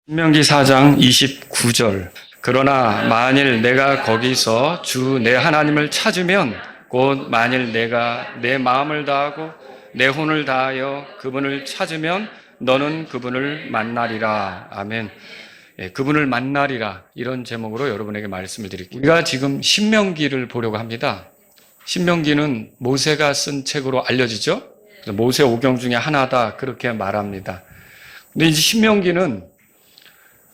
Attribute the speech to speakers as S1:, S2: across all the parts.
S1: 신명기 4장 29절. 그러나 만일 내가 거기서 주 내 하나님을 찾으면 곧 만일 내가 내 마음을 다하고 내 혼을 다하여 그분을 찾으면 너는 그분을 만나리라. 아멘. 그분을 만나리라. 이런 제목으로 여러분에게 말씀을 드릴게요. 우리가 지금 신명기를 보려고 합니다. 신명기는 모세가 쓴 책으로 알려지죠. 모세 오경 중에 하나다 그렇게 말합니다. 근데 이제 신명기는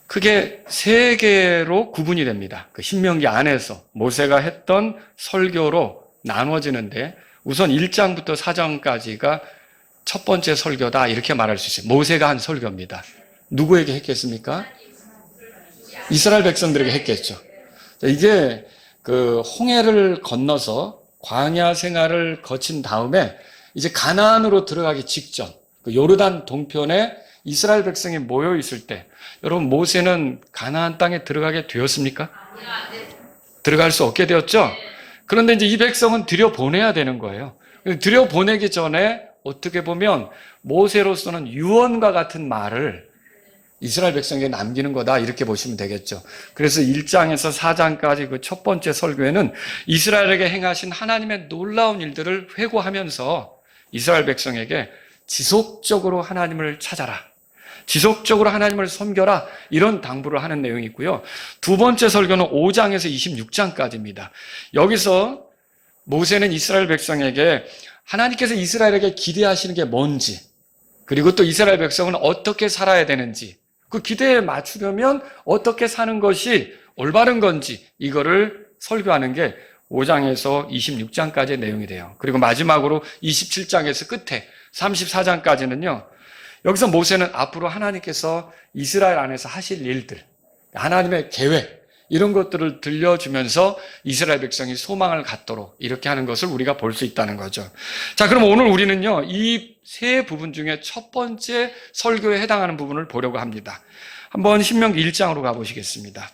S1: 크게 세 개로 구분이 됩니다. 그 신명기 안에서 모세가 했던 설교로 나눠지는데 우선 1장부터 4장까지가 첫 번째 설교다 이렇게 말할 수 있어요. 모세가 한 설교입니다. 누구에게 했겠습니까? 이스라엘 백성들에게 했겠죠. 이게 그 홍해를 건너서 광야 생활을 거친 다음에 이제 가나안으로 들어가기 직전 그 요르단 동편에 이스라엘 백성이 모여 있을 때 여러분 모세는 가나안 땅에 들어가게 되었습니까? 들어갈 수 없게 되었죠? 그런데 이제 이 백성은 들여보내야 되는 거예요. 들여보내기 전에 어떻게 보면 모세로서는 유언과 같은 말을 이스라엘 백성에게 남기는 거다 이렇게 보시면 되겠죠. 그래서 1장에서 4장까지 그 첫 번째 설교에는 이스라엘에게 행하신 하나님의 놀라운 일들을 회고하면서 이스라엘 백성에게 지속적으로 하나님을 찾아라. 지속적으로 하나님을 섬겨라. 이런 당부를 하는 내용이 있고요. 두 번째 설교는 5장에서 26장까지입니다. 여기서 모세는 이스라엘 백성에게 하나님께서 이스라엘에게 기대하시는 게 뭔지, 그리고 또 이스라엘 백성은 어떻게 살아야 되는지, 그 기대에 맞추려면 어떻게 사는 것이 올바른 건지 이거를 설교하는 게 5장에서 26장까지의 내용이 돼요. 그리고 마지막으로 27장에서 끝에 34장까지는요. 여기서 모세는 앞으로 하나님께서 이스라엘 안에서 하실 일들, 하나님의 계획 이런 것들을 들려주면서 이스라엘 백성이 소망을 갖도록 이렇게 하는 것을 우리가 볼 수 있다는 거죠. 자, 그럼 오늘 우리는요. 이 세 부분 중에 첫 번째 설교에 해당하는 부분을 보려고 합니다. 한번 신명기 1장으로 가보시겠습니다.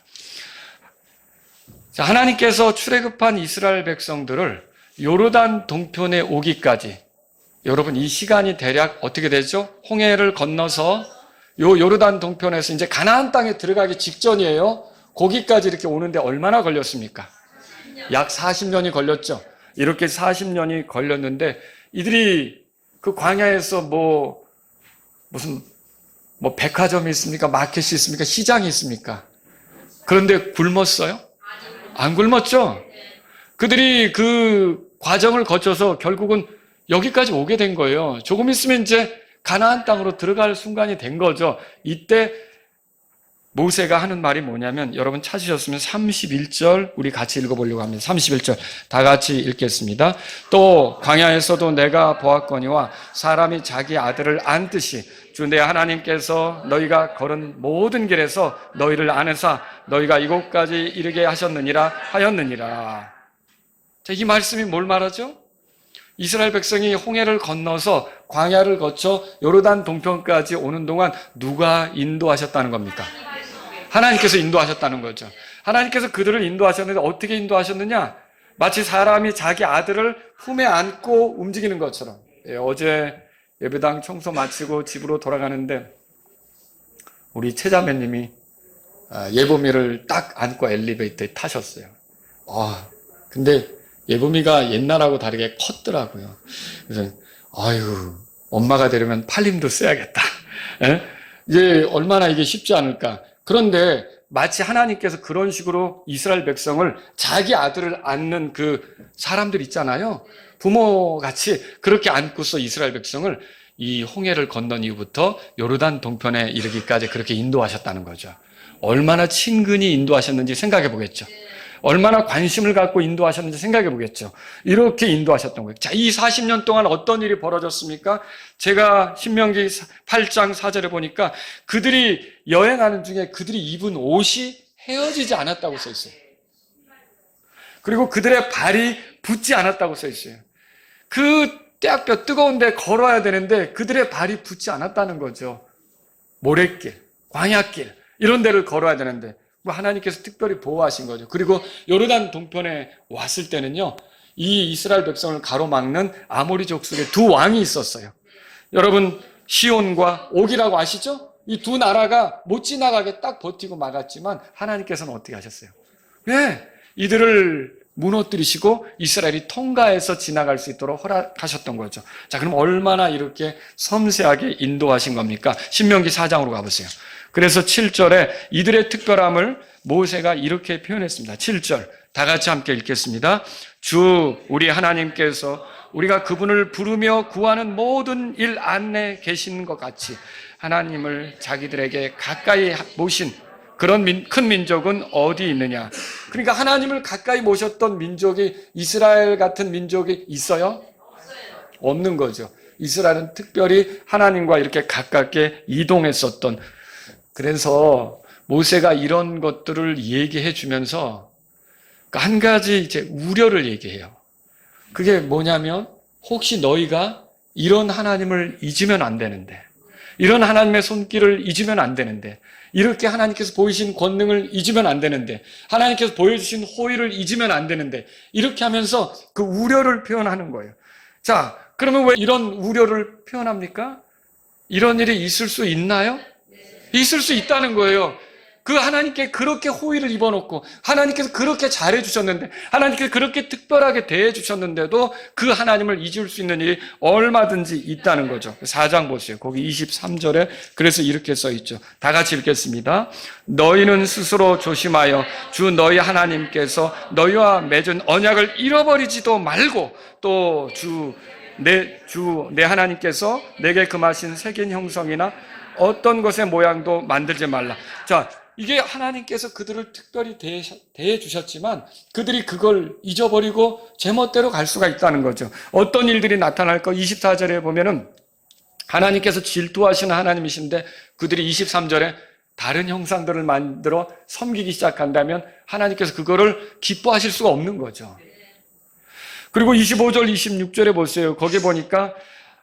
S1: 자, 하나님께서 출애굽한 이스라엘 백성들을 요르단 동편에 오기까지 여러분 이 시간이 대략 어떻게 되죠? 홍해를 건너서 요 요르단 동편에서 이제 가나안 땅에 들어가기 직전이에요. 거기까지 이렇게 오는데 얼마나 걸렸습니까? 약 40년이 걸렸죠. 이렇게 40년이 걸렸는데 이들이 그 광야에서 무슨 백화점이 있습니까? 마켓이 있습니까? 시장이 있습니까? 그런데 굶었어요? 안 굶었죠? 그들이 그 과정을 거쳐서 결국은 여기까지 오게 된 거예요. 조금 있으면 이제 가나안 땅으로 들어갈 순간이 된 거죠. 이때 모세가 하는 말이 뭐냐면 여러분 찾으셨으면 31절 우리 같이 읽어보려고 합니다. 31절 다 같이 읽겠습니다. 또 광야에서도 내가 보았거니와 사람이 자기 아들을 안듯이 주 내 하나님께서 너희가 걸은 모든 길에서 너희를 안으사 너희가 이곳까지 이르게 하였느니라. 자, 이 말씀이 뭘 말하죠? 이스라엘 백성이 홍해를 건너서 광야를 거쳐 요르단 동편까지 오는 동안 누가 인도하셨다는 겁니까? 하나님께서 인도하셨다는 거죠. 하나님께서 그들을 인도하셨는데 어떻게 인도하셨느냐? 마치 사람이 자기 아들을 품에 안고 움직이는 것처럼. 어제 예배당 청소 마치고 집으로 돌아가는데 우리 최자매님이 예보미를 딱 안고 엘리베이터에 타셨어요. 근데 예보미가 옛날하고 다르게 컸더라고요. 그래서 엄마가 되려면 팔림도 써야겠다. 이제 얼마나 이게 쉽지 않을까. 그런데 마치 하나님께서 그런 식으로 이스라엘 백성을 자기 아들을 안는 그 사람들 있잖아요. 부모같이 그렇게 안고서 이스라엘 백성을 이 홍해를 건넌 이후부터 요르단 동편에 이르기까지 그렇게 인도하셨다는 거죠. 얼마나 친근히 인도하셨는지 생각해 보겠죠. 얼마나 관심을 갖고 인도하셨는지 생각해 보겠죠. 이렇게 인도하셨던 거예요. 자, 이 40년 동안 어떤 일이 벌어졌습니까? 제가 신명기 8장 4절에 보니까 그들이 여행하는 중에 그들이 입은 옷이 헤어지지 않았다고 써 있어요. 그리고 그들의 발이 붓지 않았다고 써 있어요. 그 떼약볕 뜨거운데 걸어야 되는데 그들의 발이 붓지 않았다는 거죠. 모래길, 광야길 이런 데를 걸어야 되는데 하나님께서 특별히 보호하신 거죠. 그리고 요르단 동편에 왔을 때는요, 이 이스라엘 백성을 가로막는 아모리 족속의 두 왕이 있었어요. 여러분 시온과 옥이라고 아시죠? 이 두 나라가 못 지나가게 딱 버티고 막았지만 하나님께서는 어떻게 하셨어요? 네, 이들을 무너뜨리시고 이스라엘이 통과해서 지나갈 수 있도록 허락하셨던 거죠. 자, 그럼 얼마나 이렇게 섬세하게 인도하신 겁니까? 신명기 4장으로 가보세요. 그래서 7절에 이들의 특별함을 모세가 이렇게 표현했습니다. 7절 다 같이 함께 읽겠습니다. 주 우리 하나님께서 우리가 그분을 부르며 구하는 모든 일 안에 계신 것 같이 하나님을 자기들에게 가까이 모신 그런 큰 민족은 어디 있느냐. 그러니까 하나님을 가까이 모셨던 민족이 이스라엘 같은 민족이 있어요? 없는 거죠. 이스라엘은 특별히 하나님과 이렇게 가깝게 이동했었던, 그래서 모세가 이런 것들을 얘기해 주면서 한 가지 이제 우려를 얘기해요. 그게 뭐냐면 혹시 너희가 이런 하나님을 잊으면 안 되는데, 이런 하나님의 손길을 잊으면 안 되는데, 이렇게 하나님께서 보이신 권능을 잊으면 안 되는데, 하나님께서 보여주신 호의를 잊으면 안 되는데, 이렇게 하면서 그 우려를 표현하는 거예요. 자, 그러면 왜 이런 우려를 표현합니까? 이런 일이 있을 수 있나요? 있을 수 있다는 거예요. 그 하나님께 그렇게 호의를 입어놓고 하나님께서 그렇게 잘해주셨는데, 하나님께서 그렇게 특별하게 대해주셨는데도 그 하나님을 잊을 수 있는 일이 얼마든지 있다는 거죠. 4장 보세요. 거기 23절에 그래서 이렇게 써있죠. 다 같이 읽겠습니다. 너희는 스스로 조심하여 주 너희 하나님께서 너희와 맺은 언약을 잃어버리지도 말고, 또 내 하나님께서 내게 금하신 색인 형성이나 어떤 것의 모양도 만들지 말라. 자, 이게 하나님께서 그들을 특별히 대해 주셨지만 그들이 그걸 잊어버리고 제멋대로 갈 수가 있다는 거죠. 어떤 일들이 나타날 거 24절에 보면은 하나님께서 질투하시는 하나님이신데 그들이 23절에 다른 형상들을 만들어 섬기기 시작한다면 하나님께서 그거를 기뻐하실 수가 없는 거죠. 그리고 25절 26절에 보세요. 거기 보니까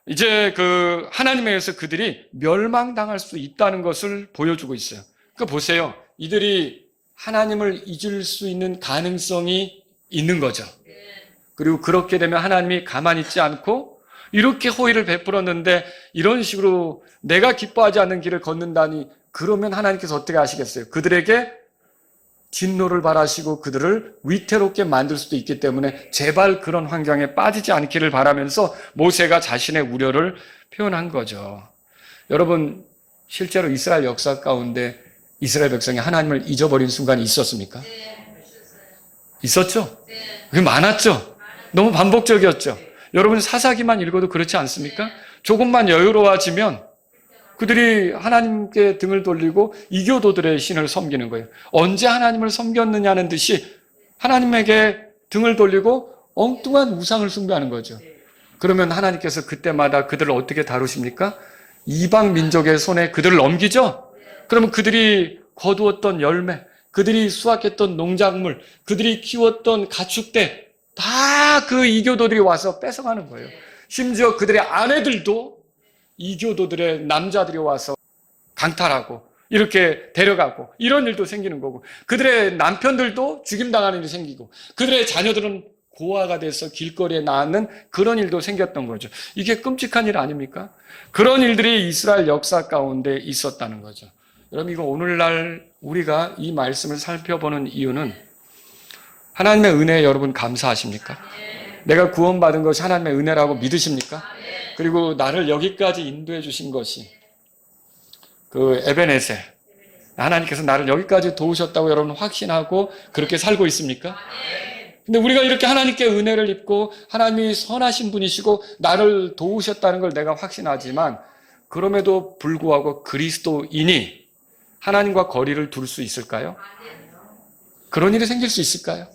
S1: 이제 그 하나님에 의해서 그들이 멸망당할 수 있다는 것을 보여주고 있어요. 그러니까 보세요. 이들이 하나님을 잊을 수 있는 가능성이 있는 거죠. 그리고 그렇게 되면 하나님이 가만히 있지 않고 이렇게 호의를 베풀었는데 이런 식으로 내가 기뻐하지 않는 길을 걷는다니, 그러면 하나님께서 어떻게 하시겠어요? 그들에게 진노를 바라시고 그들을 위태롭게 만들 수도 있기 때문에 제발 그런 환경에 빠지지 않기를 바라면서 모세가 자신의 우려를 표현한 거죠. 여러분, 실제로 이스라엘 역사 가운데 이스라엘 백성이 하나님을 잊어버린 순간이 있었습니까? 있었죠? 그게 많았죠? 너무 반복적이었죠? 여러분, 사사기만 읽어도 그렇지 않습니까? 조금만 여유로워지면 그들이 하나님께 등을 돌리고 이교도들의 신을 섬기는 거예요. 언제 하나님을 섬겼느냐는 듯이 하나님에게 등을 돌리고 엉뚱한 우상을 숭배하는 거죠. 그러면 하나님께서 그때마다 그들을 어떻게 다루십니까? 이방 민족의 손에 그들을 넘기죠? 그러면 그들이 거두었던 열매, 그들이 수확했던 농작물, 그들이 키웠던 가축대, 다 그 이교도들이 와서 뺏어가는 거예요. 심지어 그들의 아내들도 이교도들의 남자들이 와서 강탈하고 이렇게 데려가고 이런 일도 생기는 거고, 그들의 남편들도 죽임당하는 일이 생기고, 그들의 자녀들은 고아가 돼서 길거리에 나앉는 그런 일도 생겼던 거죠. 이게 끔찍한 일 아닙니까? 그런 일들이 이스라엘 역사 가운데 있었다는 거죠. 여러분, 이거 오늘날 우리가 이 말씀을 살펴보는 이유는 하나님의 은혜에 여러분 감사하십니까? 내가 구원받은 것이 하나님의 은혜라고 믿으십니까? 그리고 나를 여기까지 인도해 주신 것이 그 에베네셀, 하나님께서 나를 여기까지 도우셨다고 여러분 확신하고 그렇게 살고 있습니까? 근데 우리가 이렇게 하나님께 은혜를 입고 하나님이 선하신 분이시고 나를 도우셨다는 걸 내가 확신하지만, 그럼에도 불구하고 그리스도인이 하나님과 거리를 둘 수 있을까요? 그런 일이 생길 수 있을까요?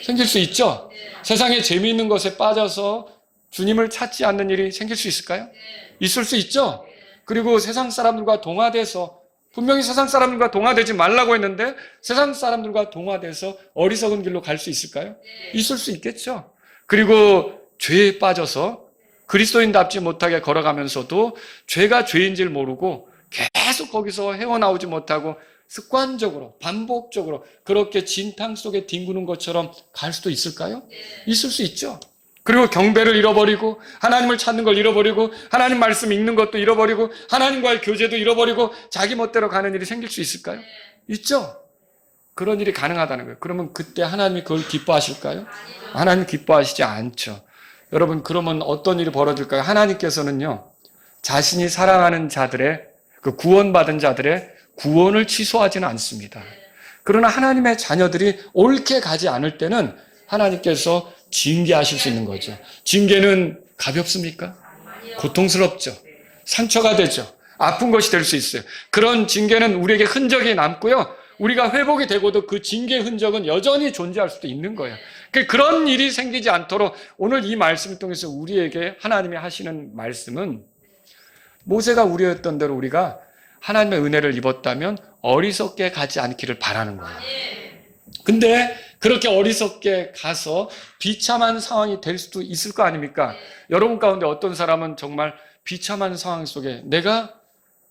S1: 생길 수 있죠? 세상에 재미있는 것에 빠져서 주님을 찾지 않는 일이 생길 수 있을까요? 있을 수 있죠? 그리고 세상 사람들과 동화돼서, 분명히 세상 사람들과 동화되지 말라고 했는데 세상 사람들과 동화돼서 어리석은 길로 갈 수 있을까요? 있을 수 있겠죠. 그리고 죄에 빠져서 그리스도인답지 못하게 걸어가면서도 죄가 죄인 줄 모르고 계속 거기서 헤어나오지 못하고 습관적으로 반복적으로 그렇게 진탕 속에 뒹구는 것처럼 갈 수도 있을까요? 있을 수 있죠. 그리고 경배를 잃어버리고 하나님을 찾는 걸 잃어버리고 하나님 말씀 읽는 것도 잃어버리고 하나님과의 교제도 잃어버리고 자기 멋대로 가는 일이 생길 수 있을까요? 있죠. 그런 일이 가능하다는 거예요. 그러면 그때 하나님이 그걸 기뻐하실까요? 하나님 기뻐하시지 않죠. 여러분, 그러면 어떤 일이 벌어질까요? 하나님께서는요, 자신이 사랑하는 자들의, 그 구원받은 자들의 구원을 취소하지는 않습니다. 그러나 하나님의 자녀들이 옳게 가지 않을 때는 하나님께서 징계하실 수 있는 거죠. 징계는 가볍습니까? 고통스럽죠. 상처가 되죠. 아픈 것이 될 수 있어요. 그런 징계는 우리에게 흔적이 남고요. 우리가 회복이 되고도 그 징계의 흔적은 여전히 존재할 수도 있는 거예요. 그런 일이 생기지 않도록 오늘 이 말씀을 통해서 우리에게 하나님이 하시는 말씀은, 모세가 우려했던 대로 우리가 하나님의 은혜를 입었다면 어리석게 가지 않기를 바라는 거예요. 근데 그렇게 어리석게 가서 비참한 상황이 될 수도 있을 거 아닙니까? 여러분 가운데 어떤 사람은 정말 비참한 상황 속에 내가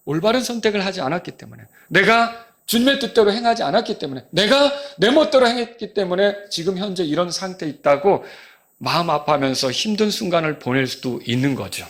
S1: 올바른 선택을 하지 않았기 때문에, 내가 주님의 뜻대로 행하지 않았기 때문에, 내가 내 멋대로 행했기 때문에 지금 현재 이런 상태에 있다고 마음 아파하면서 힘든 순간을 보낼 수도 있는 거죠.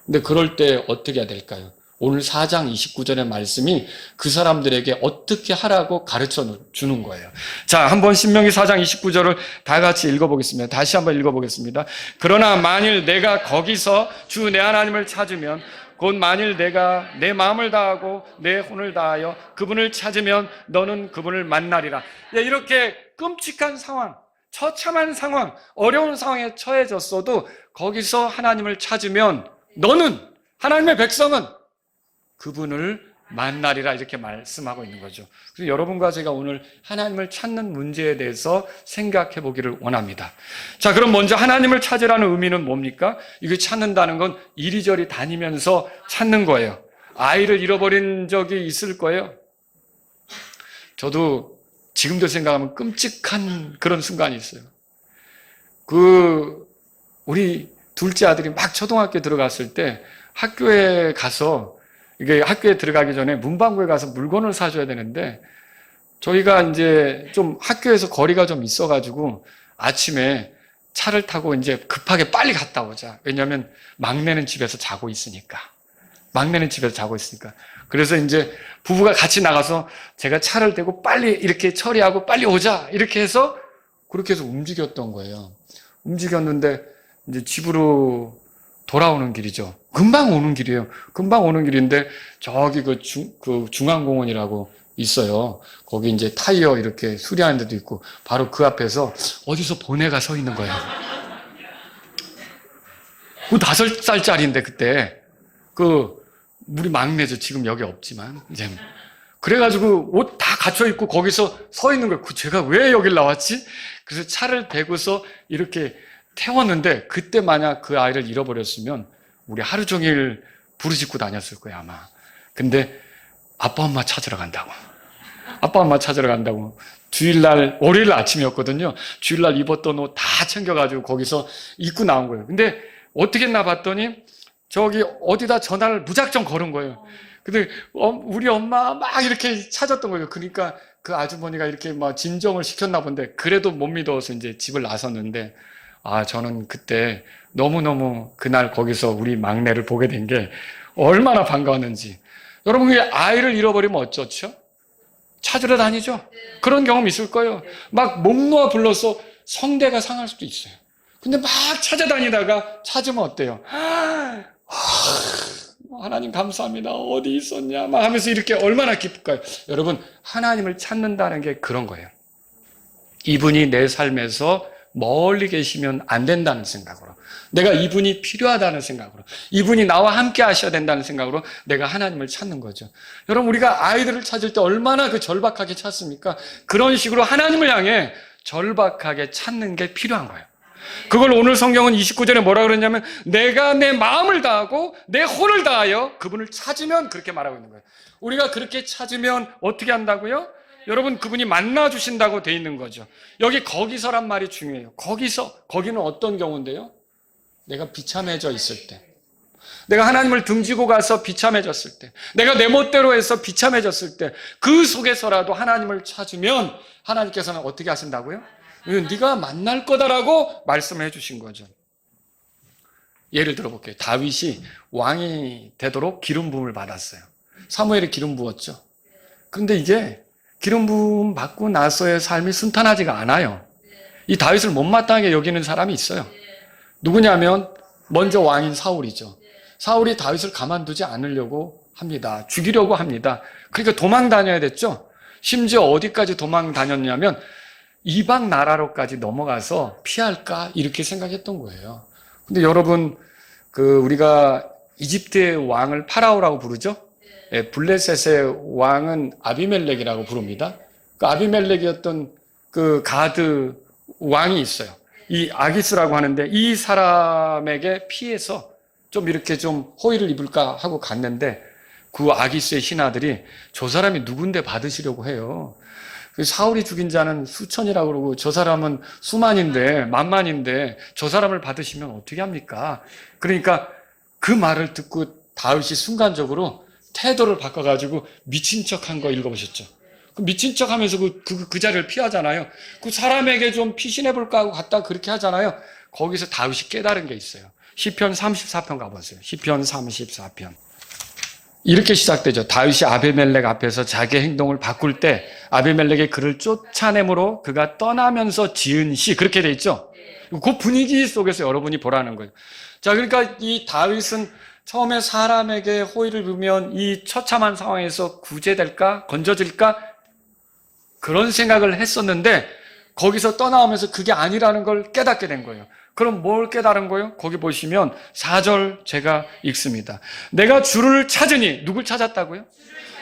S1: 근데 그럴 때 어떻게 해야 될까요? 오늘 4장 29절의 말씀이 그 사람들에게 어떻게 하라고 가르쳐 주는 거예요. 자, 한번 신명기 4장 29절을 다 같이 읽어보겠습니다. 다시 한번 읽어보겠습니다. 그러나 만일 내가 거기서 주 내 하나님을 찾으면, 곧 만일 내가 내 마음을 다하고 내 혼을 다하여 그분을 찾으면 너는 그분을 만나리라. 이렇게 끔찍한 상황, 처참한 상황, 어려운 상황에 처해졌어도 거기서 하나님을 찾으면 너는, 하나님의 백성은 그분을 만나리라, 이렇게 말씀하고 있는 거죠. 그래서 여러분과 제가 오늘 하나님을 찾는 문제에 대해서 생각해 보기를 원합니다. 자, 그럼 먼저 하나님을 찾으라는 의미는 뭡니까? 이거 찾는다는 건 이리저리 다니면서 찾는 거예요. 아이를 잃어버린 적이 있을 거예요. 저도 지금도 생각하면 끔찍한 그런 순간이 있어요. 우리 둘째 아들이 막 초등학교에 들어갔을 때 학교에 가서, 이게 학교에 들어가기 전에 문방구에 가서 물건을 사줘야 되는데, 저희가 이제 좀 학교에서 거리가 좀 있어가지고 아침에 차를 타고 이제 급하게 빨리 갔다 오자. 왜냐하면 막내는 집에서 자고 있으니까. 그래서 이제 부부가 같이 나가서 제가 차를 대고 빨리 이렇게 처리하고 빨리 오자, 이렇게 해서 그렇게 해서 움직였던 거예요. 움직였는데 이제 집으로 돌아오는 길이죠. 금방 오는 길이에요. 금방 오는 길인데 저기 그 중앙공원이라고 있어요. 거기 이제 타이어 이렇게 수리하는 데도 있고 바로 그 앞에서 어디서 보내가 서 있는 거예요. 그 5살짜리인데 그때 우리 막내죠. 지금 여기 없지만 이제 그래가지고 옷 다 갖춰 입고 거기서 서 있는 거예요. 제가 왜 여길 나왔지? 그래서 차를 대고서 이렇게 태웠는데, 그때 만약 그 아이를 잃어버렸으면 우리 하루 종일 부르짖고 다녔을 거예요, 아마. 근데 아빠 엄마 찾으러 간다고. 주일날, 월요일 아침이었거든요. 주일날 입었던 옷 다 챙겨가지고 거기서 입고 나온 거예요. 근데 어떻게 했나 봤더니 저기 어디다 전화를 무작정 걸은 거예요. 근데 우리 엄마 막 이렇게 찾았던 거예요. 그러니까 그 아주머니가 이렇게 막 진정을 시켰나 본데, 그래도 못 믿어서 이제 집을 나섰는데, 저는 그때 너무너무 그날 거기서 우리 막내를 보게 된 게 얼마나 반가웠는지. 여러분, 아이를 잃어버리면 어쩌죠? 찾으러 다니죠? 그런 경험 있을 거예요. 막 목 놓아 불러서 성대가 상할 수도 있어요. 근데 막 찾아다니다가 찾으면 어때요? 하나님 감사합니다. 어디 있었냐? 막 하면서 이렇게 얼마나 기쁠까요? 여러분, 하나님을 찾는다는 게 그런 거예요. 이분이 내 삶에서 멀리 계시면 안 된다는 생각으로, 내가 이분이 필요하다는 생각으로, 이분이 나와 함께 하셔야 된다는 생각으로 내가 하나님을 찾는 거죠. 여러분, 우리가 아이들을 찾을 때 얼마나 절박하게 찾습니까? 그런 식으로 하나님을 향해 절박하게 찾는 게 필요한 거예요. 그걸 오늘 성경은 29절에 뭐라 그러냐면, 내가 내 마음을 다하고 내 혼을 다하여 그분을 찾으면, 그렇게 말하고 있는 거예요. 우리가 그렇게 찾으면 어떻게 한다고요? 여러분, 그분이 만나주신다고 돼 있는 거죠. 여기 거기서란 말이 중요해요. 거기는 어떤 경우인데요? 내가 비참해져 있을 때, 내가 하나님을 등지고 가서 비참해졌을 때, 내가 내 멋대로 해서 비참해졌을 때, 그 속에서라도 하나님을 찾으면 하나님께서는 어떻게 하신다고요? 네가 만날 거다라고 말씀을 해주신 거죠. 예를 들어볼게요. 다윗이 왕이 되도록 기름 부음을 받았어요. 사무엘이 기름 부었죠. 그런데 이게 기름 부음 받고 나서의 삶이 순탄하지가 않아요. 이 다윗을 못마땅하게 여기는 사람이 있어요. 누구냐면 먼저 왕인 사울이죠. 사울이 다윗을 가만두지 않으려고 합니다. 죽이려고 합니다. 그러니까 도망 다녀야 됐죠. 심지어 어디까지 도망 다녔냐면 이방 나라로까지 넘어가서 피할까 이렇게 생각했던 거예요. 근데 여러분, 우리가 이집트의 왕을 파라오라고 부르죠? 예, 블레셋의 왕은 아비멜렉이라고 부릅니다. 그 아비멜렉이었던 그 가드 왕이 있어요. 이 아기스라고 하는데 이 사람에게 피해서 좀 이렇게 좀 호의를 입을까 하고 갔는데 그 아기스의 신하들이 저 사람이 누군데 받으시려고 해요. 사울이 죽인 자는 수천이라고 그러고 저 사람은 수만인데 만만인데 저 사람을 받으시면 어떻게 합니까? 그러니까 그 말을 듣고 다윗이 순간적으로 태도를 바꿔가지고 미친 척한 거 읽어보셨죠? 미친 척 하면서 그 자리를 피하잖아요. 그 사람에게 좀 피신해볼까 하고 갔다 그렇게 하잖아요. 거기서 다윗이 깨달은 게 있어요. 시편 34편 가보세요. 시편 34편. 이렇게 시작되죠. 다윗이 아비멜렉 앞에서 자기의 행동을 바꿀 때 아비멜렉의 그를 쫓아내므로 그가 떠나면서 지은 시 그렇게 돼 있죠. 그 분위기 속에서 여러분이 보라는 거예요. 자, 그러니까 이 다윗은 처음에 사람에게 호의를 부면 이 처참한 상황에서 구제될까? 건져질까? 그런 생각을 했었는데 거기서 떠나오면서 그게 아니라는 걸 깨닫게 된 거예요. 그럼 뭘 깨달은 거예요? 거기 보시면 4절 제가 읽습니다. 내가 주를 찾으니 누굴 찾았다고요?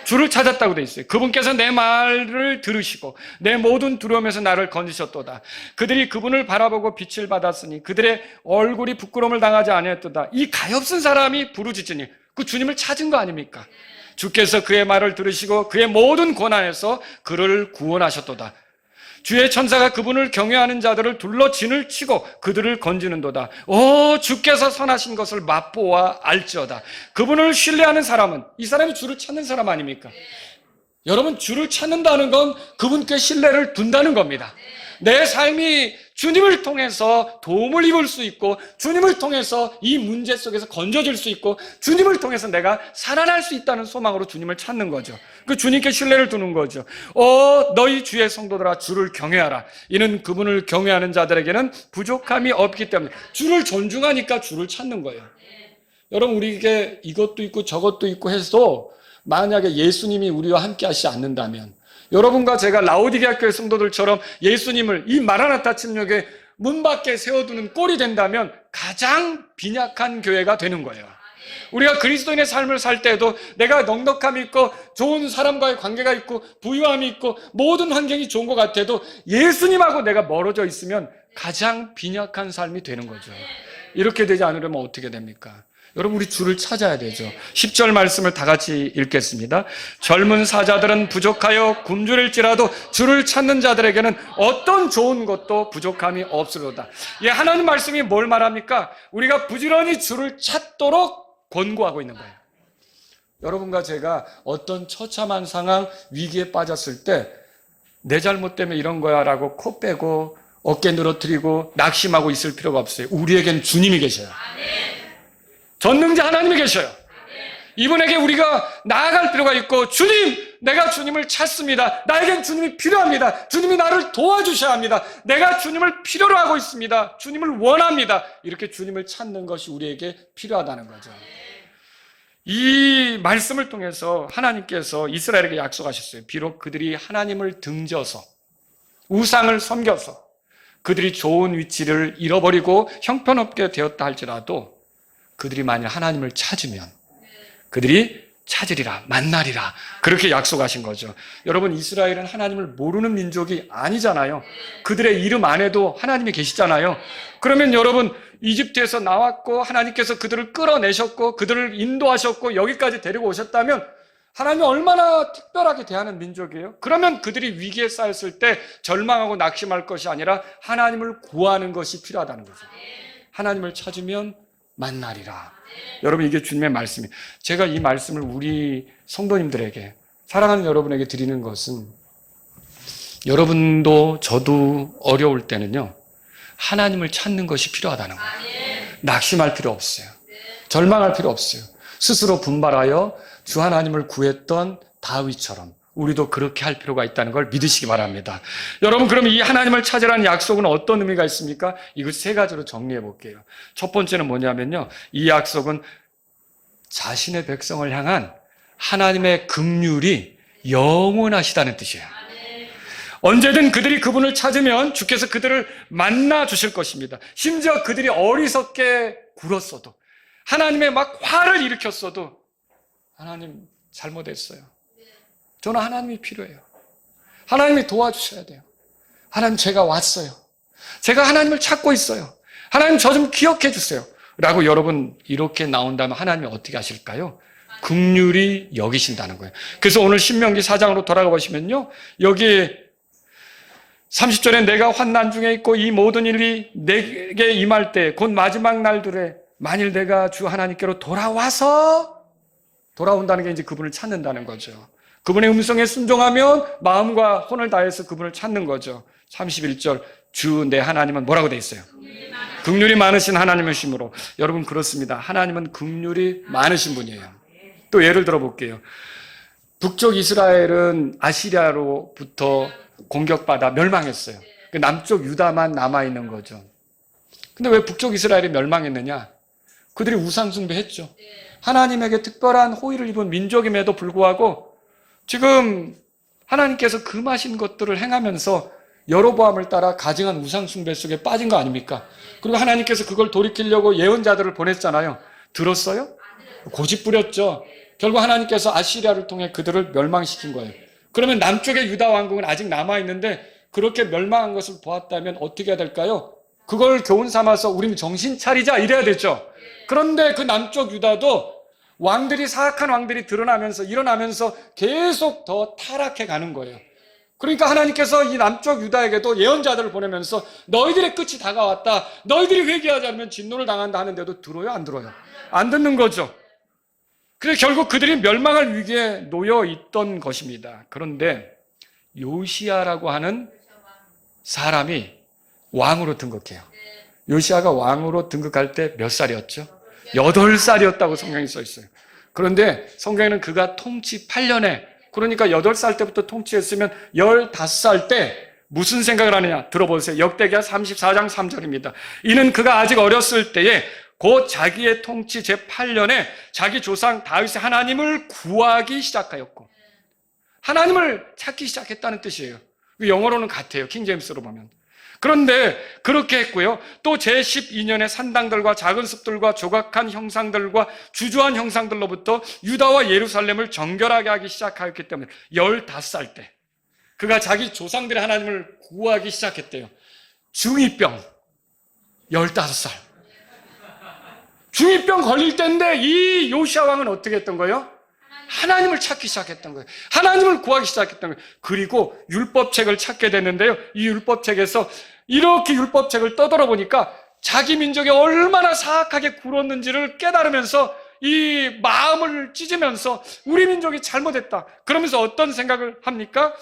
S1: 주를 찾았다고 돼 있어요. 그분께서 내 말을 들으시고 내 모든 두려움에서 나를 건지셨도다. 그들이 그분을 바라보고 빛을 받았으니 그들의 얼굴이 부끄러움을 당하지 아니했도다. 이 가엾은 사람이 부르짖으니 그 주님을 찾은 거 아닙니까? 주께서 그의 말을 들으시고 그의 모든 고난에서 그를 구원하셨도다. 주의 천사가 그분을 경외하는 자들을 둘러 진을 치고 그들을 건지는도다. 주께서 선하신 것을 맛보아 알지어다. 그분을 신뢰하는 사람은 이 사람이 주를 찾는 사람 아닙니까? 여러분, 주를 찾는다는 건 그분께 신뢰를 둔다는 겁니다. 내 삶이 주님을 통해서 도움을 입을 수 있고 주님을 통해서 이 문제 속에서 건져질 수 있고 주님을 통해서 내가 살아날 수 있다는 소망으로 주님을 찾는 거죠. 그 주님께 신뢰를 두는 거죠. 너희 주의 성도들아 주를 경외하라. 이는 그분을 경외하는 자들에게는 부족함이 없기 때문에 주를 존중하니까 주를 찾는 거예요. 여러분, 우리에게 이것도 있고 저것도 있고 해서 만약에 예수님이 우리와 함께 하시지 않는다면 여러분과 제가 라오디게아 교회 성도들처럼 예수님을 이 마라나타 침략의 문 밖에 세워두는 꼴이 된다면 가장 빈약한 교회가 되는 거예요. 우리가 그리스도인의 삶을 살 때에도 내가 넉넉함이 있고 좋은 사람과의 관계가 있고 부유함이 있고 모든 환경이 좋은 것 같아도 예수님하고 내가 멀어져 있으면 가장 빈약한 삶이 되는 거죠. 이렇게 되지 않으려면 어떻게 됩니까? 여러분, 우리 주를 찾아야 되죠. 10절 말씀을 다 같이 읽겠습니다. 젊은 사자들은 부족하여 굶주릴지라도 주를 찾는 자들에게는 어떤 좋은 것도 부족함이 없으로다. 하나님 말씀이 뭘 말합니까? 우리가 부지런히 주를 찾도록 권고하고 있는 거예요. 여러분과 제가 어떤 처참한 상황, 위기에 빠졌을 때 내 잘못 때문에 이런 거야 라고 코 빼고 어깨 늘어뜨리고 낙심하고 있을 필요가 없어요. 우리에겐 주님이 계셔요. 전능자 하나님이 계셔요. 이분에게 우리가 나아갈 필요가 있고, 주님, 내가 주님을 찾습니다. 나에겐 주님이 필요합니다. 주님이 나를 도와주셔야 합니다. 내가 주님을 필요로 하고 있습니다. 주님을 원합니다. 이렇게 주님을 찾는 것이 우리에게 필요하다는 거죠. 이 말씀을 통해서 하나님께서 이스라엘에게 약속하셨어요. 비록 그들이 하나님을 등져서 우상을 섬겨서 그들이 좋은 위치를 잃어버리고 형편없게 되었다 할지라도 그들이 만일 하나님을 찾으면 그들이 찾으리라, 만나리라, 그렇게 약속하신 거죠. 여러분, 이스라엘은 하나님을 모르는 민족이 아니잖아요. 그들의 이름 안에도 하나님이 계시잖아요. 그러면 여러분, 이집트에서 나왔고 하나님께서 그들을 끌어내셨고 그들을 인도하셨고 여기까지 데리고 오셨다면 하나님이 얼마나 특별하게 대하는 민족이에요? 그러면 그들이 위기에 쌓였을 때 절망하고 낙심할 것이 아니라 하나님을 구하는 것이 필요하다는 거죠. 하나님을 찾으면 만나리라. 여러분, 이게 주님의 말씀이에요. 제가 이 말씀을 우리 성도님들에게, 사랑하는 여러분에게 드리는 것은 여러분도 저도 어려울 때는요, 하나님을 찾는 것이 필요하다는 거예요. 낙심할 필요 없어요. 절망할 필요 없어요. 스스로 분발하여 주 하나님을 구했던 다윗처럼 우리도 그렇게 할 필요가 있다는 걸 믿으시기 바랍니다. 여러분, 그럼 이 하나님을 찾으라는 약속은 어떤 의미가 있습니까? 이걸 세 가지로 정리해 볼게요. 첫 번째는 뭐냐면요, 이 약속은 자신의 백성을 향한 하나님의 긍휼이 영원하시다는 뜻이에요. 언제든 그들이 그분을 찾으면 주께서 그들을 만나 주실 것입니다. 심지어 그들이 어리석게 굴었어도, 하나님의 막 화를 일으켰어도, 하나님 잘못했어요, 저는 하나님이 필요해요, 하나님이 도와주셔야 돼요, 하나님 제가 왔어요, 제가 하나님을 찾고 있어요, 하나님 저 좀 기억해 주세요 라고 여러분 이렇게 나온다면 하나님이 어떻게 하실까요? 긍휼히 여기신다는 거예요. 그래서 오늘 신명기 4장으로 돌아가 보시면요, 여기 30절에 내가 환난 중에 있고 이 모든 일이 내게 임할 때 곧 마지막 날들에 만일 내가 주 하나님께로 돌아온다는 게 이제 그분을 찾는다는 거죠. 그분의 음성에 순종하면 마음과 혼을 다해서 그분을 찾는 거죠. 31절 주 내 하나님은 뭐라고 돼 있어요? 긍휼이 많으신 하나님이시므로. 여러분, 그렇습니다. 하나님은 긍휼이 많으신 분이에요. 또 예를 들어 볼게요. 북쪽 이스라엘은 아시리아로부터 공격받아 멸망했어요. 남쪽 유다만 남아있는 거죠. 근데 왜 북쪽 이스라엘이 멸망했느냐? 그들이 우상숭배했죠. 하나님에게 특별한 호의를 입은 민족임에도 불구하고 지금 하나님께서 금하신 것들을 행하면서 여로보암을 따라 가증한 우상숭배 속에 빠진 거 아닙니까? 그리고 하나님께서 그걸 돌이키려고 예언자들을 보냈잖아요. 들었어요? 고집 부렸죠. 결국 하나님께서 아시리아를 통해 그들을 멸망시킨 거예요. 그러면 남쪽의 유다 왕국은 아직 남아있는데 그렇게 멸망한 것을 보았다면 어떻게 해야 될까요? 그걸 교훈 삼아서 우리는 정신 차리자 이래야 되죠. 그런데 그 남쪽 유다도 왕들이, 사악한 왕들이 일어나면서 계속 더 타락해 가는 거예요. 그러니까 하나님께서 이 남쪽 유다에게도 예언자들을 보내면서 너희들의 끝이 다가왔다, 너희들이 회개하지 않으면 진노를 당한다 하는데도 들어요, 안 들어요? 안 듣는 거죠. 그래서 결국 그들이 멸망할 위기에 놓여 있던 것입니다. 그런데 요시야라고 하는 사람이 왕으로 등극해요. 요시야가 왕으로 등극할 때 몇 살이었죠? 8살이었다고 성경에 써 있어요. 그런데 성경에는 그가 통치 8년에, 그러니까 8살 때부터 통치했으면 15살 때 무슨 생각을 하느냐 들어보세요. 역대기하 34장 3절입니다. 이는 그가 아직 어렸을 때에 곧 자기의 통치 제8년에 자기 조상 다윗의 하나님을 구하기 시작하였고, 하나님을 찾기 시작했다는 뜻이에요. 영어로는 같아요, 킹제임스로 보면. 그런데 그렇게 했고요. 또 제12년에 산당들과 작은 숲들과 조각한 형상들과 주저한 형상들로부터 유다와 예루살렘을 정결하게 하기 시작하였기 때문에 15살 때 그가 자기 조상들의 하나님을 구하기 시작했대요. 중2병 15살. 중2병 걸릴 때인데 이 요시야 왕은 어떻게 했던 거예요? 하나님을 찾기 시작했던 거예요. 하나님을 구하기 시작했던 거예요. 그리고 율법책을 찾게 됐는데요, 이 율법책에서 이렇게 율법책을 떠들어 보니까 자기 민족이 얼마나 사악하게 굴었는지를 깨달으면서 이 마음을 찢으면서 우리 민족이 잘못했다 그러면서 어떤 생각을 합니까?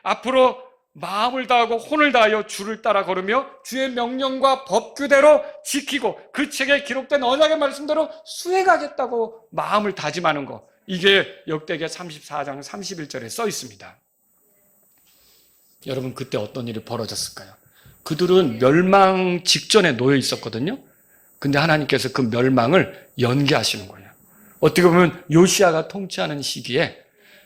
S1: 앞으로 마음을 다하고 혼을 다하여 주를 따라 걸으며 주의 명령과 법규대로 지키고 그 책에 기록된 언약의 말씀대로 수행하겠다고 마음을 다짐하는 거, 이게 역대기하 34장 31절에 써 있습니다. 여러분, 그때 어떤 일이 벌어졌을까요? 그들은 멸망 직전에 놓여 있었거든요. 근데 하나님께서 그 멸망을 연기하시는 거예요. 어떻게 보면 요시야가 통치하는 시기에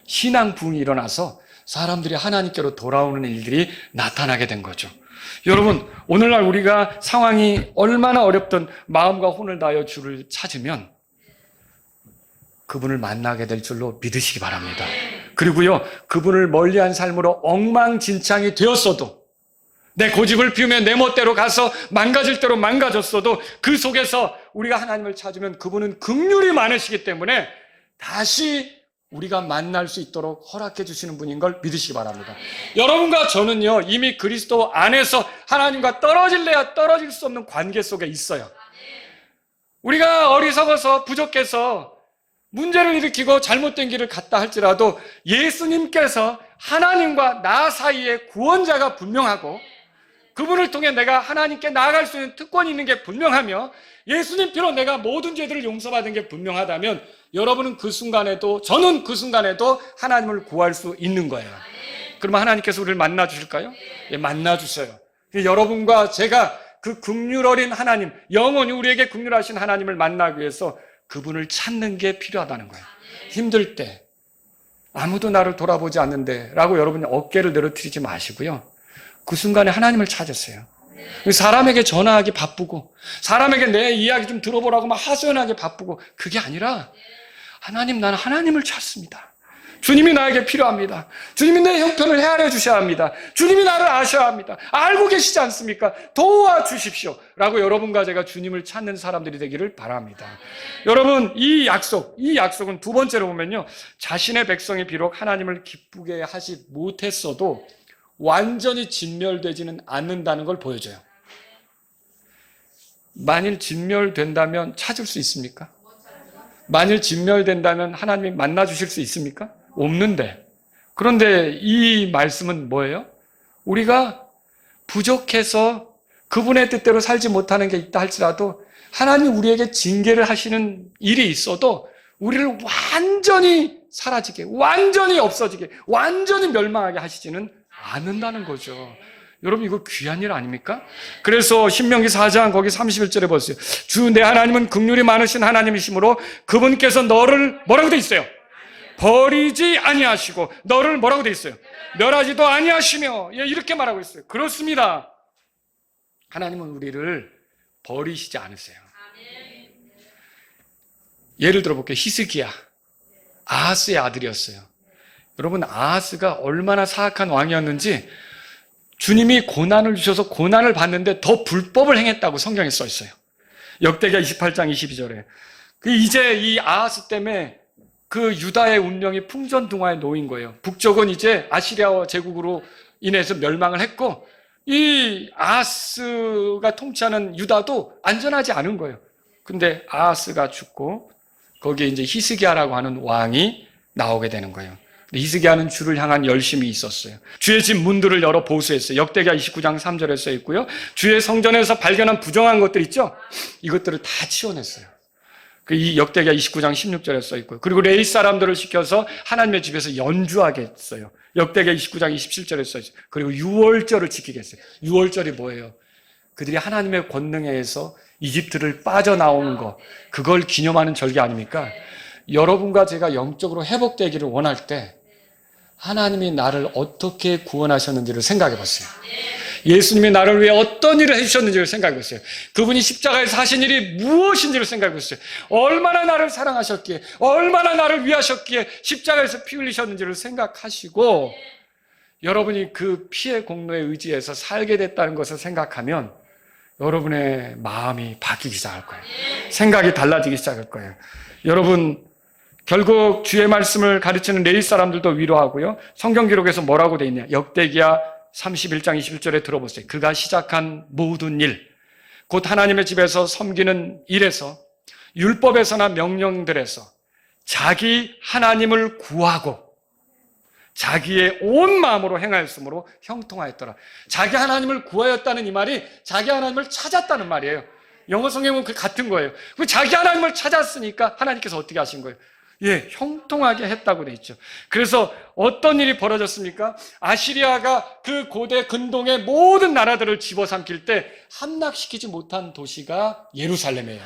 S1: 신앙 부흥이 일어나서 사람들이 하나님께로 돌아오는 일들이 나타나게 된 거죠. 여러분, 오늘날 우리가 상황이 얼마나 어렵든 마음과 혼을 다하여 주를 찾으면 그분을 만나게 될 줄로 믿으시기 바랍니다. 그리고요, 그분을 멀리한 삶으로 엉망진창이 되었어도, 내 고집을 피우며 내 멋대로 가서 망가질 대로 망가졌어도 그 속에서 우리가 하나님을 찾으면 그분은 긍휼이 많으시기 때문에 다시 우리가 만날 수 있도록 허락해 주시는 분인 걸 믿으시기 바랍니다. 여러분과 저는요, 이미 그리스도 안에서 하나님과 떨어질래야 떨어질 수 없는 관계 속에 있어요. 우리가 어리석어서 부족해서 문제를 일으키고 잘못된 길을 갔다 할지라도 예수님께서 하나님과 나 사이에 구원자가 분명하고 그분을 통해 내가 하나님께 나아갈 수 있는 특권이 있는 게 분명하며 예수님 피로 내가 모든 죄들을 용서받은 게 분명하다면 여러분은 그 순간에도, 저는 그 순간에도 하나님을 구할 수 있는 거예요. 그러면 하나님께서 우리를 만나 주실까요? 예, 만나 주셔요. 여러분과 제가 그 긍휼 어린 하나님, 영원히 우리에게 긍휼하신 하나님을 만나기 위해서 그분을 찾는 게 필요하다는 거예요. 힘들 때 아무도 나를 돌아보지 않는데 라고 여러분이 어깨를 내려뜨리지 마시고요, 그 순간에 하나님을 찾으세요. 사람에게 전화하기 바쁘고 사람에게 내 이야기 좀 들어보라고 막 하소연하기 바쁘고, 그게 아니라 하나님, 나는 하나님을 찾습니다. 주님이 나에게 필요합니다. 주님이 내 형편을 헤아려 주셔야 합니다. 주님이 나를 아셔야 합니다. 알고 계시지 않습니까? 도와주십시오 라고 여러분과 제가 주님을 찾는 사람들이 되기를 바랍니다. 여러분, 이 약속은 두 번째로 보면요, 자신의 백성이 비록 하나님을 기쁘게 하지 못했어도 완전히 진멸되지는 않는다는 걸 보여줘요. 만일 진멸된다면 찾을 수 있습니까? 만일 진멸된다면 하나님이 만나 주실 수 있습니까? 없는데. 그런데 이 말씀은 뭐예요? 우리가 부족해서 그분의 뜻대로 살지 못하는 게 있다 할지라도 하나님 우리에게 징계를 하시는 일이 있어도 우리를 완전히 사라지게, 완전히 없어지게, 완전히 멸망하게 하시지는 않는다는 거죠. 여러분, 이거 귀한 일 아닙니까? 그래서 신명기 4장 거기 31절에 보세요. 주 내 하나님은 긍휼이 많으신 하나님이시므로 그분께서 너를 뭐라고 돼 있어요? 버리지 아니하시고 너를 뭐라고 돼 있어요? 멸하지도 아니하시며, 예, 이렇게 말하고 있어요. 그렇습니다. 하나님은 우리를 버리시지 않으세요. 예를 들어볼게요. 히스기야, 아하스의 아들이었어요. 여러분, 아하스가 얼마나 사악한 왕이었는지 주님이 고난을 주셔서 고난을 받는데 더 불법을 행했다고 성경에 써 있어요. 역대기야 28장 22절에. 이제 이 아하스 때문에 그 유다의 운명이 풍전등화에 놓인 거예요. 북쪽은 이제 아시리아 제국으로 인해서 멸망을 했고, 이 아하스가 통치하는 유다도 안전하지 않은 거예요. 근데 아하스가 죽고 거기에 이제 히스기야라고 하는 왕이 나오게 되는 거예요. 히스기야는 주를 향한 열심이 있었어요. 주의 집 문들을 열어 보수했어요. 역대기야 29장 3절에 써 있고요. 주의 성전에서 발견한 부정한 것들 있죠? 이것들을 다 치워냈어요. 이 역대기야 29장 16절에 써 있고요. 그리고 레위 사람들을 시켜서 하나님의 집에서 연주하게 했어요. 역대기야 29장 27절에 써 있어요. 그리고 유월절을 지키게 했어요. 유월절이 뭐예요? 그들이 하나님의 권능에 의해서 이집트를 빠져나오는 거, 그걸 기념하는 절기 아닙니까? 여러분과 제가 영적으로 회복되기를 원할 때 하나님이 나를 어떻게 구원하셨는지를 생각해 보세요. 예수님이 나를 위해 어떤 일을 해주셨는지를 생각해 보세요. 그분이 십자가에서 하신 일이 무엇인지를 생각해 보세요. 얼마나 나를 사랑하셨기에, 얼마나 나를 위하셨기에 십자가에서 피 흘리셨는지를 생각하시고, 여러분이 그 피의 공로에 의지해서 살게 됐다는 것을 생각하면 여러분의 마음이 바뀌기 시작할 거예요. 생각이 달라지기 시작할 거예요. 여러분, 결국 주의 말씀을 가르치는 레위 사람들도 위로하고요. 성경 기록에서 뭐라고 돼 있냐? 역대기야 31장 21절에 들어보세요. 그가 시작한 모든 일, 곧 하나님의 집에서 섬기는 일에서, 율법에서나 명령들에서 자기 하나님을 구하고 자기의 온 마음으로 행하였으므로 형통하였더라. 자기 하나님을 구하였다는 이 말이 자기 하나님을 찾았다는 말이에요. 영어 성경은 그 같은 거예요. 자기 하나님을 찾았으니까 하나님께서 어떻게 하신 거예요? 예, 형통하게 했다고 돼 있죠. 그래서 어떤 일이 벌어졌습니까? 아시리아가 그 고대 근동의 모든 나라들을 집어삼킬 때 함락시키지 못한 도시가 예루살렘이에요.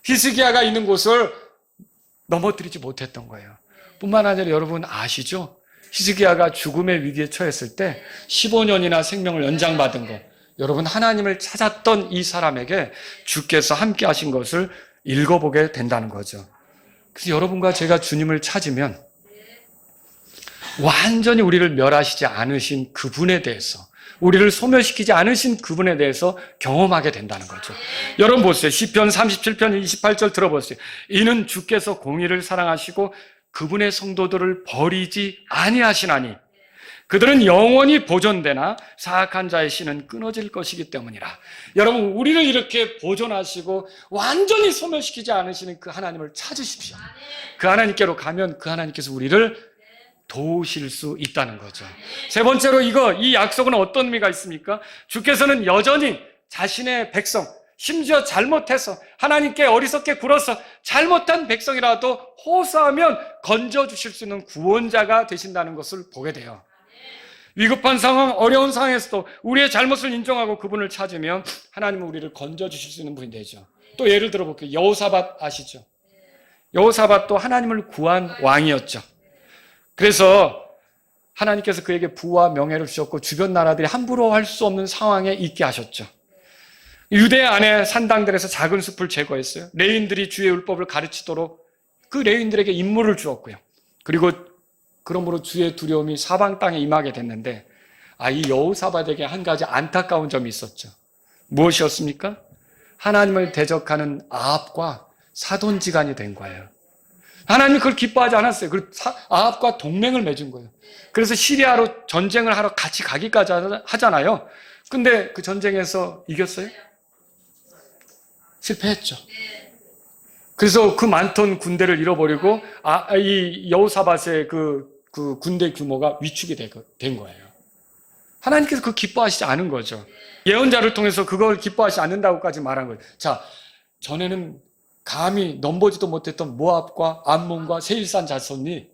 S1: 히스기야가 있는 곳을 넘어뜨리지 못했던 거예요. 뿐만 아니라 여러분 아시죠? 히스기야가 죽음의 위기에 처했을 때 15년이나 생명을 연장받은 것, 여러분 하나님을 찾았던 이 사람에게 주께서 함께 하신 것을 읽어보게 된다는 거죠. 그래서 여러분과 제가 주님을 찾으면 완전히 우리를 멸하시지 않으신 그분에 대해서, 우리를 소멸시키지 않으신 그분에 대해서 경험하게 된다는 거죠. 여러분 보세요. 시편 37편 28절 들어보세요. 이는 주께서 공의를 사랑하시고 그분의 성도들을 버리지 아니하시나니 그들은 영원히 보존되나 사악한 자의 씨는 끊어질 것이기 때문이라. 여러분, 우리를 이렇게 보존하시고 완전히 소멸시키지 않으시는 그 하나님을 찾으십시오. 그 하나님께로 가면 그 하나님께서 우리를 도우실 수 있다는 거죠. 세 번째로 이 약속은 어떤 의미가 있습니까? 주께서는 여전히 자신의 백성, 심지어 잘못해서 하나님께 어리석게 굴어서 잘못한 백성이라도 호소하면 건져주실 수 있는 구원자가 되신다는 것을 보게 돼요. 위급한 상황, 어려운 상황에서도 우리의 잘못을 인정하고 그분을 찾으면 하나님은 우리를 건져주실 수 있는 분이 되죠. 또 예를 들어볼게요. 여호사밧 아시죠? 여호사밧도 하나님을 구한 왕이었죠. 그래서 하나님께서 그에게 부와 명예를 주셨고 주변 나라들이 함부로 할 수 없는 상황에 있게 하셨죠. 유대 안에 산당들에서 작은 숲을 제거했어요. 레위인들이 주의 율법을 가르치도록 그 레위인들에게 임무를 주었고요. 그리고 그러므로 주의 두려움이 사방 땅에 임하게 됐는데 이 여호사밧에게 한 가지 안타까운 점이 있었죠. 무엇이었습니까? 하나님을 대적하는 아합과 사돈지간이 된 거예요. 하나님이 그걸 기뻐하지 않았어요. 아합과 동맹을 맺은 거예요. 그래서 시리아로 전쟁을 하러 같이 가기까지 하잖아요. 근데 그 전쟁에서 이겼어요? 실패했죠. 그래서 그 많던 군대를 잃어버리고 이 여호사밧의 그 군대 규모가 위축이 된 거예요. 하나님께서 그걸 기뻐하시지 않은 거죠. 예언자를 통해서 그걸 기뻐하시지 않는다고까지 말한 거예요. 자, 전에는 감히 넘보지도 못했던 모압과 암몬과 세일산 자손이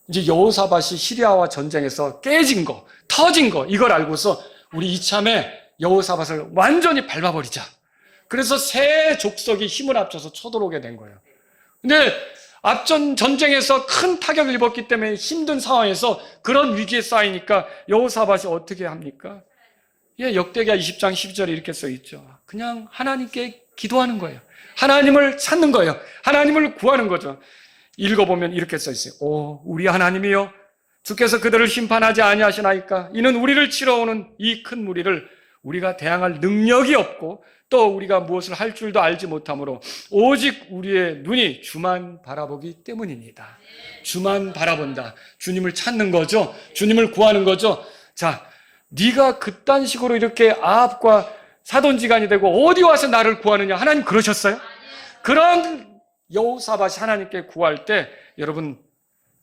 S1: 이제 여호사밧이 시리아와 전쟁에서 깨진 거, 터진 거 이걸 알고서 우리 이참에 여호사밧을 완전히 밟아버리자. 그래서 새 족속이 힘을 합쳐서 쳐들어오게 된 거예요. 근데 앞전 전쟁에서 큰 타격을 입었기 때문에 힘든 상황에서 그런 위기에 쌓이니까 여호사밧이 어떻게 합니까? 역대기야 20장 12절에 이렇게 써 있죠. 그냥 하나님께 기도하는 거예요. 하나님을 찾는 거예요. 하나님을 구하는 거죠. 읽어보면 이렇게 써 있어요. 오, 우리 하나님이여, 주께서 그들을 심판하지 아니하시나이까? 이는 우리를 치러오는 이 큰 무리를 우리가 대항할 능력이 없고 또 우리가 무엇을 할 줄도 알지 못하므로 오직 우리의 눈이 주만 바라보기 때문입니다. 주만 바라본다. 주님을 찾는 거죠. 주님을 구하는 거죠. 자, 네가 그딴 식으로 이렇게 아합과 사돈지간이 되고 어디 와서 나를 구하느냐? 하나님 그러셨어요? 그런 여호사밧이 하나님께 구할 때 여러분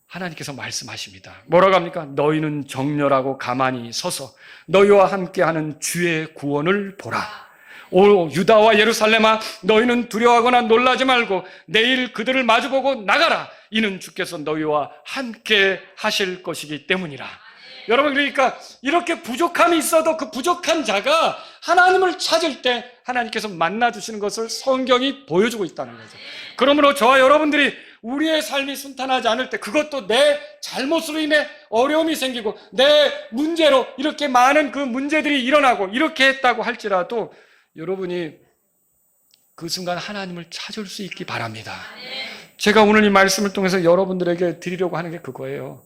S1: 하나님께서 말씀하십니다. 뭐라고 합니까? 너희는 정렬하고 가만히 서서 너희와 함께하는 주의 구원을 보라. 오 유다와 예루살렘아, 너희는 두려워하거나 놀라지 말고 내일 그들을 마주보고 나가라. 이는 주께서 너희와 함께 하실 것이기 때문이라. 여러분, 그러니까 이렇게 부족함이 있어도 그 부족한 자가 하나님을 찾을 때 하나님께서 만나주시는 것을 성경이 보여주고 있다는 거죠. 그러므로 저와 여러분들이 우리의 삶이 순탄하지 않을 때, 그것도 내 잘못으로 인해 어려움이 생기고 내 문제로 이렇게 많은 그 문제들이 일어나고 이렇게 했다고 할지라도 여러분이 그 순간 하나님을 찾을 수 있기 바랍니다. 제가 오늘 이 말씀을 통해서 여러분들에게 드리려고 하는 게 그거예요.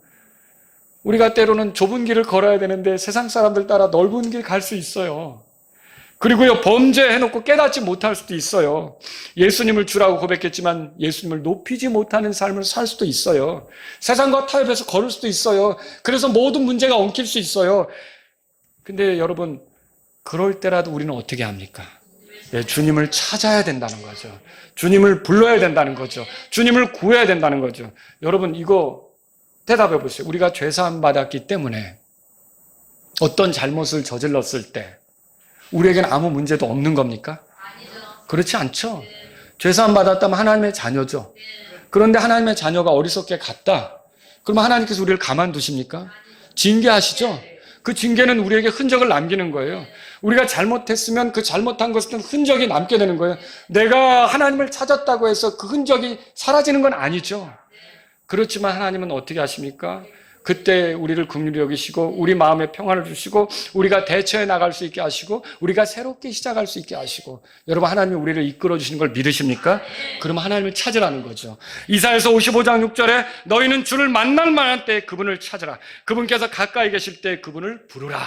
S1: 우리가 때로는 좁은 길을 걸어야 되는데 세상 사람들 따라 넓은 길 갈 수 있어요. 그리고요, 범죄해놓고 깨닫지 못할 수도 있어요. 예수님을 주라고 고백했지만 예수님을 높이지 못하는 삶을 살 수도 있어요. 세상과 타협해서 걸을 수도 있어요. 그래서 모든 문제가 엉킬 수 있어요. 근데 여러분, 그럴 때라도 우리는 어떻게 합니까? 주님을 찾아야 된다는 거죠. 주님을 불러야 된다는 거죠. 주님을 구해야 된다는 거죠. 여러분, 이거 대답해 보세요. 우리가 죄사함 받았기 때문에 어떤 잘못을 저질렀을 때 우리에게는 아무 문제도 없는 겁니까? 그렇지 않죠. 죄사함 받았다면 하나님의 자녀죠. 그런데 하나님의 자녀가 어리석게 갔다. 그러면 하나님께서 우리를 가만두십니까? 징계하시죠. 그 징계는 우리에게 흔적을 남기는 거예요. 우리가 잘못했으면 그 잘못한 것은 흔적이 남게 되는 거예요. 내가 하나님을 찾았다고 해서 그 흔적이 사라지는 건 아니죠. 그렇지만 하나님은 어떻게 하십니까? 그때 우리를 긍휼히 여기시고 우리 마음에 평안을 주시고 우리가 대처해 나갈 수 있게 하시고 우리가 새롭게 시작할 수 있게 하시고, 여러분 하나님이 우리를 이끌어 주시는 걸 믿으십니까? 그러면 하나님을 찾으라는 거죠. 이사야서 55장 6절에 너희는 주를 만날 만한 때에 그분을 찾으라. 그분께서 가까이 계실 때 그분을 부르라.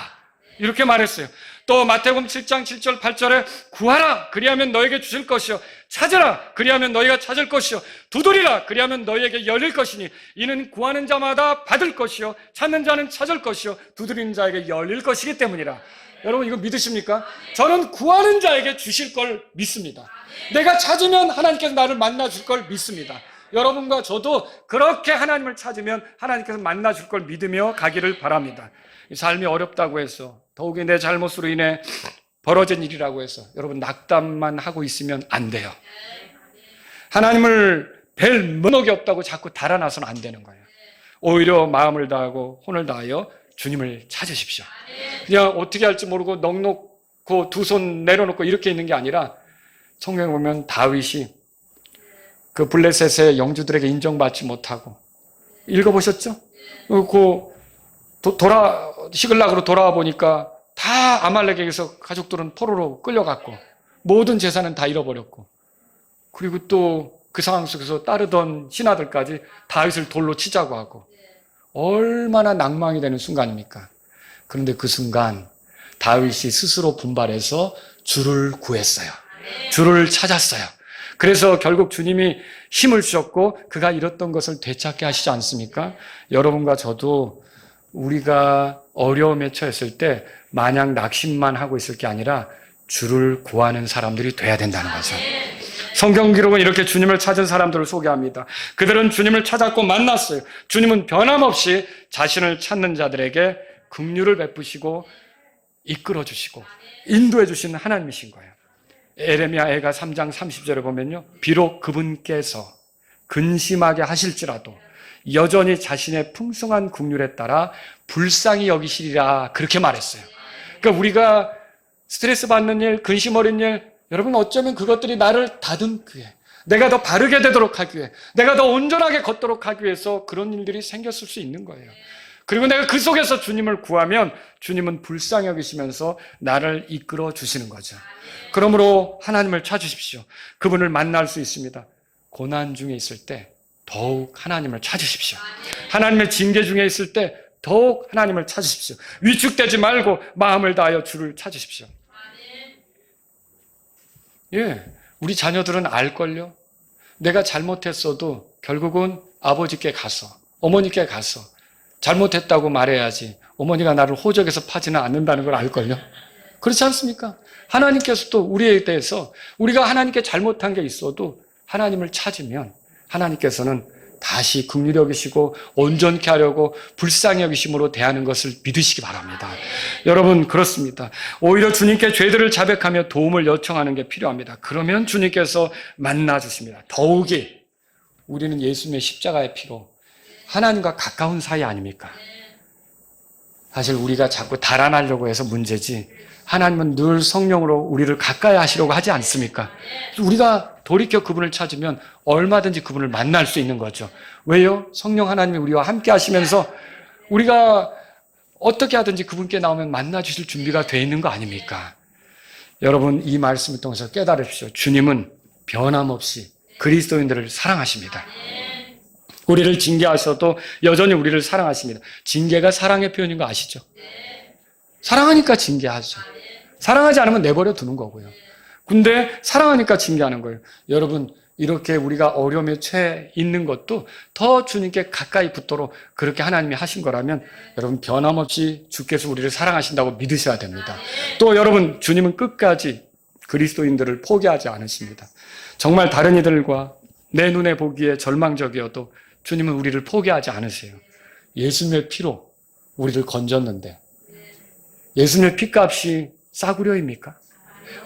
S1: 이렇게 말했어요. 또 마태복음 7장 7절 8절에 구하라 그리하면 너에게 주실 것이요 찾으라 그리하면 너희가 찾을 것이요 두드리라 그리하면 너희에게 열릴 것이니 이는 구하는 자마다 받을 것이요 찾는 자는 찾을 것이요 두드리는 자에게 열릴 것이기 때문이라. 여러분 이거 믿으십니까? 저는 구하는 자에게 주실 걸 믿습니다. 내가 찾으면 하나님께서 나를 만나 줄 걸 믿습니다. 여러분과 저도 그렇게 하나님을 찾으면 하나님께서 만나줄 걸 믿으며 가기를 바랍니다. 이 삶이 어렵다고 해서, 더욱이 내 잘못으로 인해 벌어진 일이라고 해서 여러분 낙담만 하고 있으면 안 돼요. 하나님을 뵐 면목이 없다고 자꾸 달아나서는 안 되는 거예요. 오히려 마음을 다하고 혼을 다하여 주님을 찾으십시오. 그냥 어떻게 할지 모르고 넋놓고 두 손 내려놓고 이렇게 있는 게 아니라, 성경에 보면 다윗이 그 블레셋의 영주들에게 인정받지 못하고, 읽어보셨죠? 시글락으로 돌아와 보니까 다 아말렉에게서 가족들은 포로로 끌려갔고 모든 재산은 다 잃어버렸고, 그리고 또 그 상황 속에서 따르던 신하들까지 다윗을 돌로 치자고 하고, 얼마나 낭망이 되는 순간입니까? 그런데 그 순간 다윗이 스스로 분발해서 주를 구했어요. 주를 찾았어요. 그래서 결국 주님이 힘을 주셨고 그가 잃었던 것을 되찾게 하시지 않습니까? 여러분과 저도 우리가 어려움에 처했을 때 마냥 낙심만 하고 있을 게 아니라 주를 구하는 사람들이 돼야 된다는 거죠. 성경 기록은 이렇게 주님을 찾은 사람들을 소개합니다. 그들은 주님을 찾았고 만났어요. 주님은 변함없이 자신을 찾는 자들에게 긍휼을 베푸시고 이끌어 주시고 인도해 주시는 하나님이신 거예요. 에레미야가 3장 30절에 보면요, 비록 그분께서 근심하게 하실지라도 여전히 자신의 풍성한 긍휼에 따라 불쌍히 여기시리라, 그렇게 말했어요. 그러니까 우리가 스트레스 받는 일, 근심 어린 일, 여러분 어쩌면 그것들이 나를 다듬기 위해, 내가 더 바르게 되도록 하기 위해, 내가 더 온전하게 걷도록 하기 위해서 그런 일들이 생겼을 수 있는 거예요. 그리고 내가 그 속에서 주님을 구하면 주님은 불쌍히 여기시면서 나를 이끌어 주시는 거죠. 그러므로 하나님을 찾으십시오. 그분을 만날 수 있습니다. 고난 중에 있을 때 더욱 하나님을 찾으십시오. 하나님의 징계 중에 있을 때 더욱 하나님을 찾으십시오. 위축되지 말고 마음을 다하여 주를 찾으십시오. 예, 우리 자녀들은 알걸요? 내가 잘못했어도 결국은 아버지께 가서, 어머니께 가서 잘못했다고 말해야지 어머니가 나를 호적에서 파지는 않는다는 걸 알걸요? 그렇지 않습니까? 하나님께서도 우리에 대해서 우리가 하나님께 잘못한 게 있어도 하나님을 찾으면 하나님께서는 다시 긍휼히 여기시고 온전케 하려고 불쌍히 여기심으로 대하는 것을 믿으시기 바랍니다. 여러분, 그렇습니다. 오히려 주님께 죄들을 자백하며 도움을 요청하는 게 필요합니다. 그러면 주님께서 만나주십니다. 더욱이 우리는 예수님의 십자가의 피로 하나님과 가까운 사이 아닙니까? 사실 우리가 자꾸 달아나려고 해서 문제지, 하나님은 늘 성령으로 우리를 가까이 하시려고 하지 않습니까? 우리가 돌이켜 그분을 찾으면 얼마든지 그분을 만날 수 있는 거죠. 왜요? 성령 하나님이 우리와 함께 하시면서 우리가 어떻게 하든지 그분께 나오면 만나 주실 준비가 되어 있는 거 아닙니까? 여러분, 이 말씀을 통해서 깨달으십시오. 주님은 변함없이 그리스도인들을 사랑하십니다. 우리를 징계하셔도 여전히 우리를 사랑하십니다. 징계가 사랑의 표현인 거 아시죠? 사랑하니까 징계하죠. 사랑하지 않으면 내버려 두는 거고요. 근데 사랑하니까 징계하는 거예요. 여러분, 이렇게 우리가 어려움에 처해 있는 것도 더 주님께 가까이 붙도록 그렇게 하나님이 하신 거라면 여러분, 변함없이 주께서 우리를 사랑하신다고 믿으셔야 됩니다. 또 여러분, 주님은 끝까지 그리스도인들을 포기하지 않으십니다. 정말 다른 이들과 내 눈에 보기에 절망적이어도 주님은 우리를 포기하지 않으세요. 예수님의 피로 우리를 건졌는데 예수님의 피값이 싸구려입니까?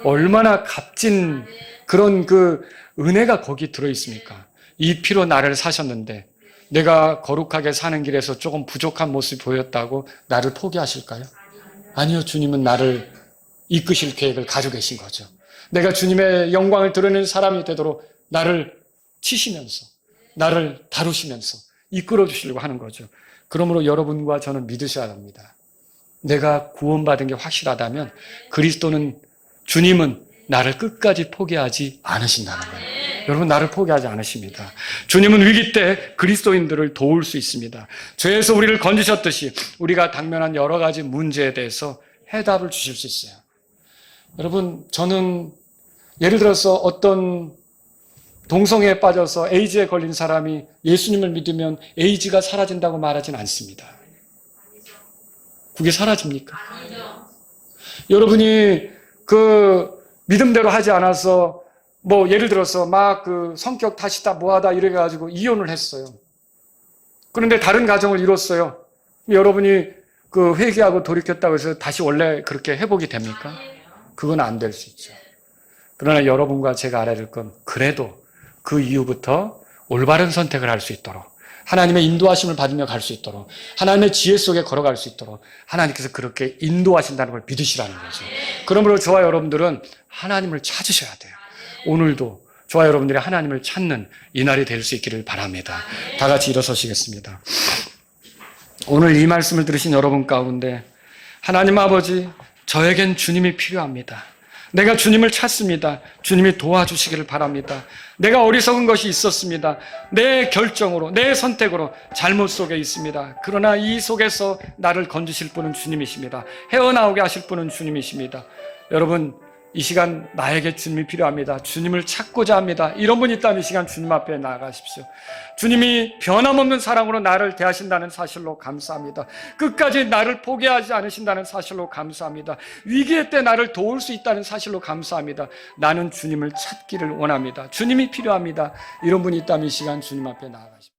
S1: 얼마나 값진 그런 그 은혜가 거기 들어있습니까? 이 피로 나를 사셨는데 내가 거룩하게 사는 길에서 조금 부족한 모습이 보였다고 나를 포기하실까요? 아니요, 주님은 나를 이끄실 계획을 가지고 계신 거죠. 내가 주님의 영광을 드러내는 사람이 되도록 나를 치시면서, 나를 다루시면서 이끌어 주시려고 하는 거죠. 그러므로 여러분과 저는 믿으셔야 합니다. 내가 구원받은 게 확실하다면 그리스도는, 주님은 나를 끝까지 포기하지 않으신다는 거예요. 여러분, 나를 포기하지 않으십니다. 주님은 위기 때 그리스도인들을 도울 수 있습니다. 죄에서 우리를 건지셨듯이 우리가 당면한 여러 가지 문제에 대해서 해답을 주실 수 있어요. 여러분, 저는 예를 들어서 어떤 동성애에 빠져서 에이즈에 걸린 사람이 예수님을 믿으면 에이즈가 사라진다고 말하진 않습니다. 그게 사라집니까? 여러분이 그 믿음대로 하지 않아서 뭐 예를 들어서 막 그 성격 탓이다 뭐하다 이래가지고 이혼을 했어요. 그런데 다른 가정을 이뤘어요. 여러분이 그 회개하고 돌이켰다고 해서 다시 원래 그렇게 회복이 됩니까? 그건 안 될 수 있죠. 그러나 여러분과 제가 알아야 될 건 그래도 그 이후부터 올바른 선택을 할 수 있도록 하나님의 인도하심을 받으며 갈 수 있도록 하나님의 지혜 속에 걸어갈 수 있도록 하나님께서 그렇게 인도하신다는 걸 믿으시라는 거죠. 그러므로 저와 여러분들은 하나님을 찾으셔야 돼요. 오늘도 저와 여러분들이 하나님을 찾는 이날이 될 수 있기를 바랍니다. 다 같이 일어서시겠습니다. 오늘 이 말씀을 들으신 여러분 가운데 하나님 아버지, 저에겐 주님이 필요합니다. 내가 주님을 찾습니다. 주님이 도와주시기를 바랍니다. 내가 어리석은 것이 있었습니다. 내 결정으로, 내 선택으로 잘못 속에 있습니다. 그러나 이 속에서 나를 건지실 분은 주님이십니다. 헤어나오게 하실 분은 주님이십니다. 여러분, 이 시간 나에게 주님이 필요합니다. 주님을 찾고자 합니다. 이런 분 있다면 이 시간 주님 앞에 나아가십시오. 주님이 변함없는 사랑으로 나를 대하신다는 사실로 감사합니다. 끝까지 나를 포기하지 않으신다는 사실로 감사합니다. 위기의 때 나를 도울 수 있다는 사실로 감사합니다. 나는 주님을 찾기를 원합니다. 주님이 필요합니다. 이런 분이 있다면 이 시간 주님 앞에 나아가십시오.